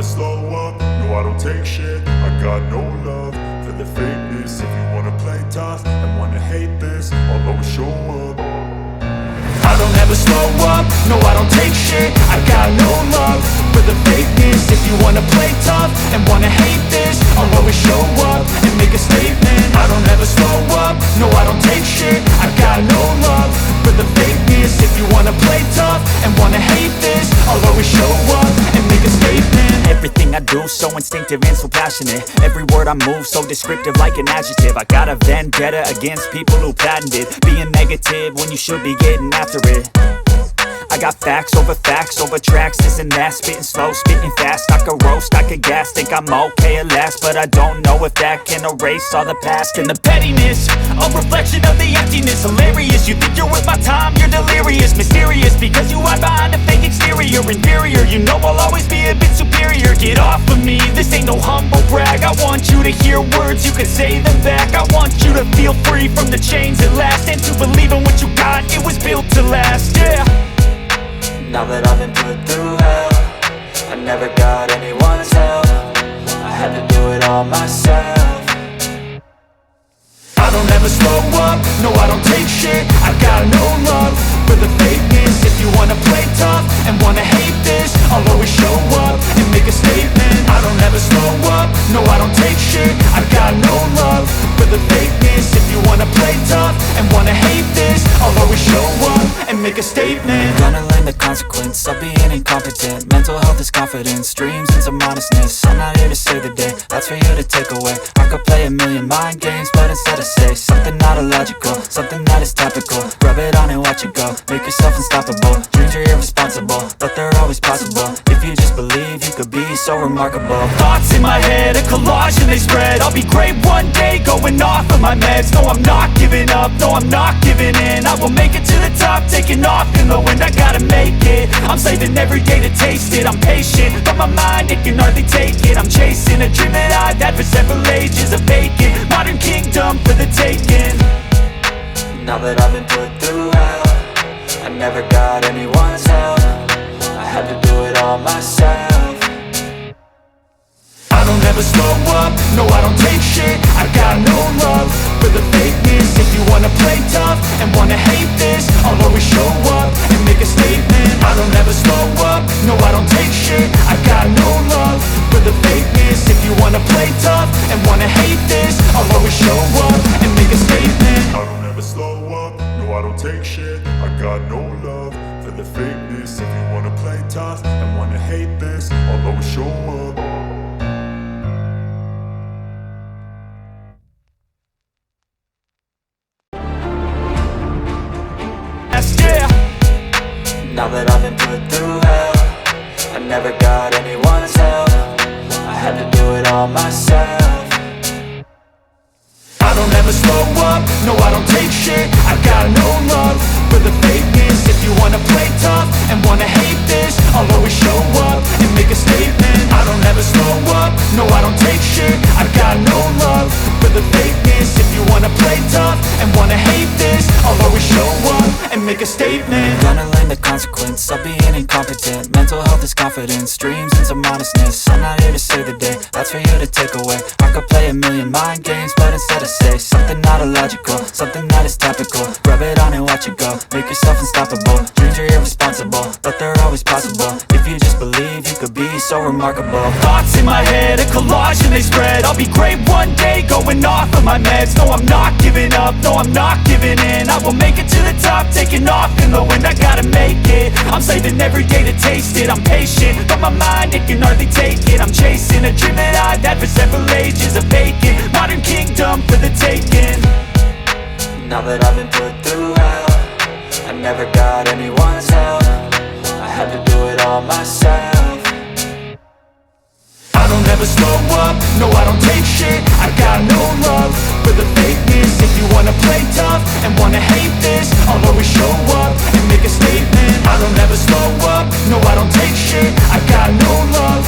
slow up, no I don't take shit. I got no love for the fakeness. If you wanna play tough and wanna hate this, I'll always show up. I don't ever slow up, no I don't take shit. I got no love for the fakeness. If you wanna play tough and wanna hate this, I'll always show up and make a statement. I don't ever slow up, no I don't take shit. I got no love for the fakeness. If you wanna play tough and wanna hate this, I'll always show up and make a statement. Everything I do so instinctive and so passionate. Every word I move so descriptive like an adjective. I got a vendetta against people who patented being negative when you should be getting after it. I got facts over tracks, this and that. Spitting slow, spitting fast, I could roast, I could gas. Think I'm okay at last, but I don't know if that can erase all the past. And the pettiness, a reflection of the emptiness. Hilarious, you think you're worth my time, you're delirious. Mysterious, because you hide behind a fake exterior. Inferior, you know I'll always be a bit superior. Get off of me, this ain't no humble brag. I want you to hear words, you can say them back. I want you to feel free from the chains at last, and to believe in what you got, it was built to last, yeah. Now that I've been put through hell, I never got anyone's help. I had to do it all myself. I don't ever slow up, no I don't take shit. I got no love for the fakeness. If you wanna play tough and wanna hate this, I'll always show up and make a statement. I don't ever slow up, no I don't take shit. I got no love for the fakeness. If you wanna play tough and wanna hate this, I'll always show up and make a statement. Gonna learn the consequence of being incompetent. Mental health is confidence, dreams and some honestness. I'm not here to save the day, that's for you to take away. I could play a million mind games, but instead I say something not illogical, something that is topical. Rub it on and watch it go, make yourself unstoppable. Dreams are irresponsible, but they're always possible. If you just believe, you could be so remarkable. Thoughts in my head, a collage and they spread. I'll be great one day, going off of my meds. No, I'm not giving up, no, I'm not giving in. I will make it to the top, taking off in the wind. I gotta make it, I'm saving every day to taste it. I'm patient, but my mind, it can hardly take it. I'm chasing a dream that I've had for several ages. A vacant, modern kingdom for the taking. Now that I've been put through hell, I never got anyone's help. I had to do it all myself. I don't ever slow up, no I don't take shit. I got no love for the fakeness. If you wanna play tough and wanna hate this, I'll always show up and make a statement. I don't ever slow up, no I don't take shit. I got no love for the fakeness. If you wanna play tough and wanna hate this, I'll always show up and make a statement. I don't ever slow up, no I don't take shit. I got no love for the fakeness. If you wanna play tough and wanna hate this, I'll always show up. Now that I've been put through hell, I never got anyone's help. I had to do it all myself. I don't ever slow up, no I don't take shit. I got no love for the fakeness. If you wanna play tough and wanna hate this, I'll always show up and make a statement. I don't ever slow up, no I don't take shit. I got no love for the fakeness. If you wanna play tough and wanna hate this, I'll always show up and make a statement. Gonna learn the consequence of being incompetent. Mental health is confidence, dreams and some honestness. I'm not here to save the day, that's for you to take away. I could play a million mind games, but instead I say something not illogical, something that is topical. Rub it on and watch it go, make yourself unstoppable. Dreams are irresponsible, but they're always possible. If you just believe, you could be so remarkable. Thoughts in my head, a collage and they spread. I'll be great one day, going off of my meds. No, I'm not giving up, no, I'm not giving in. I will make it to the top, taking off in the wind. I gotta make it, I'm saving every day to taste it. I'm patient, but my mind, it can hardly take it. I'm chasing a dream that I've had for several ages. A vacant, modern kingdom for the taking. Now that I've been put through hell, I never got anyone's help. I had to do it all myself. I don't ever slow up, no I don't take shit. I got no love for the fakeness. If you wanna play tough and wanna hate this, I'll always show up and make a statement. I don't ever slow up, no I don't take shit. I got no love